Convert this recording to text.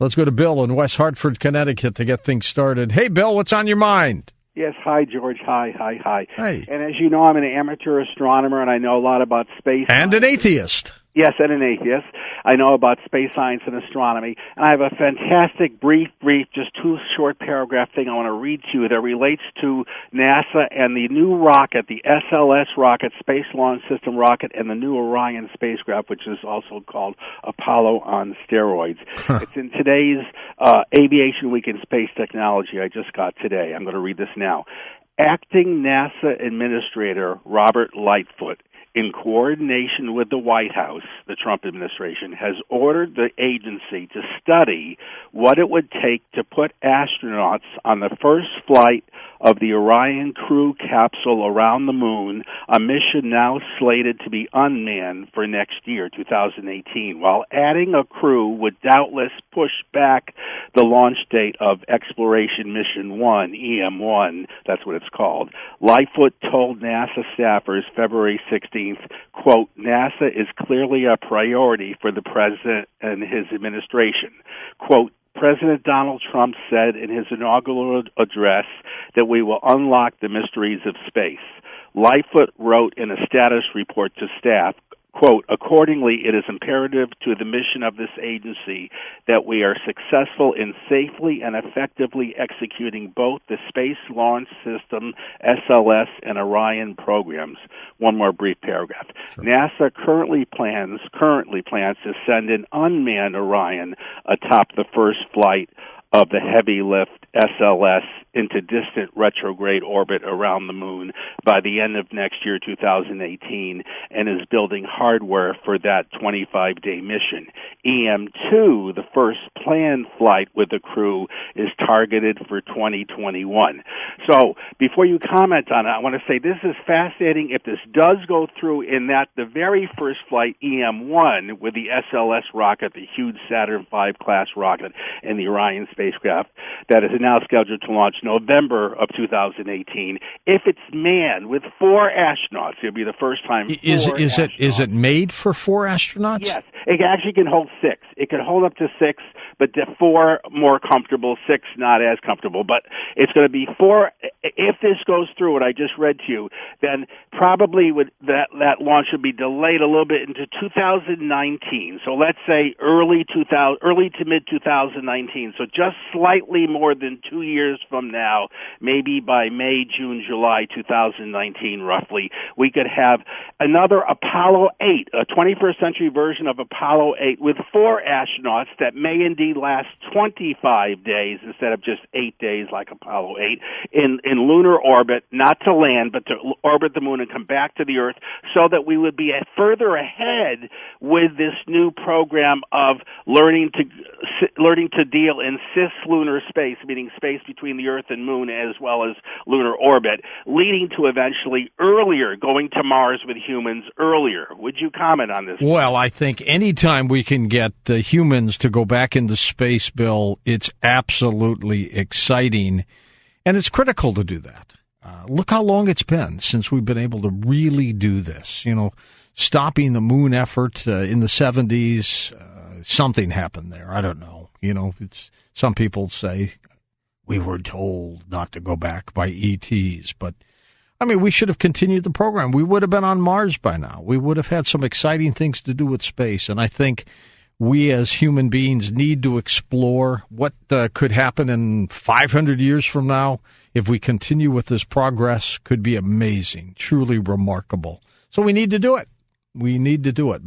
Let's go to Bill in West Hartford, Connecticut to get things started. Hey, Bill, what's on your mind? Yes, hi, George. Hi. Hey. And as you know, I'm an amateur astronomer, and I know a lot about space. And an atheist. Yes, and an atheist. I know about space science and astronomy, and I have a fantastic brief, just two short paragraph thing I want to read to you that relates to NASA and the new rocket, the SLS rocket, Space Launch System rocket, and the new Orion spacecraft, which is also called Apollo on steroids. It's in today's Aviation Week in Space Technology I just got today. I'm going to read this now. Acting NASA Administrator Robert Lightfoot, in coordination with the White House, the Trump administration, has ordered the agency to study what it would take to put astronauts on the first flight of the Orion crew capsule around the moon, a mission now slated to be unmanned for next year, 2018, while adding a crew would doubtless push back the launch date of Exploration Mission 1, EM1, that's what it's called. Lightfoot told NASA staffers February 16th, quote, NASA is clearly a priority for the president and his administration. Quote, President Donald Trump said in his inaugural address that we will unlock the mysteries of space. Lightfoot wrote in a status report to staff, quote, accordingly, it is imperative to the mission of this agency that we are successful in safely and effectively executing both the Space Launch System, SLS, and Orion programs. One more brief paragraph. Sure. NASA currently plans to send an unmanned Orion atop the first flight of the heavy lift SLS into distant retrograde orbit around the moon by the end of next year, 2018, and is building hardware for that 25-day mission. EM2, the first planned flight with the crew, is targeted for 2021. So before you comment on it, I want to say this is fascinating. If this does go through in that the very first flight, EM1, with the SLS rocket, the huge Saturn V class rocket, and the Orion spacecraft, that is now scheduled to launch November of 2018. If it's manned with 4 astronauts, it'll be the first time. Is it made for 4 astronauts? Yes, it actually can hold 6. It can hold up to 6, but 4 more comfortable, 6 not as comfortable. But it's going to be 4. If this goes through, what I just read to you, then probably that launch would be delayed a little bit into 2019. So let's say early to mid 2019. So just slightly more than 2 years from now, maybe by May, June, July 2019, roughly, we could have another Apollo 8, a 21st century version of Apollo 8 with 4 astronauts that may indeed last 25 days instead of just 8 days like Apollo 8 in lunar orbit, not to land, but to orbit the moon and come back to the Earth, so that we would be further ahead with this new program of learning to deal in cislunar space, meaning space between the Earth and Moon as well as lunar orbit, leading to eventually earlier going to Mars with humans earlier. Would you comment on this? Well, I think anytime we can get humans to go back into space, Bill, it's absolutely exciting, and it's critical to do that. Look how long it's been since we've been able to really do this. You know, stopping the moon effort in the 70s, something happened there. I don't know. You know, some people say we were told not to go back by ETs, but I mean, we should have continued the program. We would have been on Mars by now. We would have had some exciting things to do with space, and I think we as human beings need to explore what could happen in 500 years from now if we continue with this progress. Could be amazing, truly remarkable. So we need to do it. We need to do it.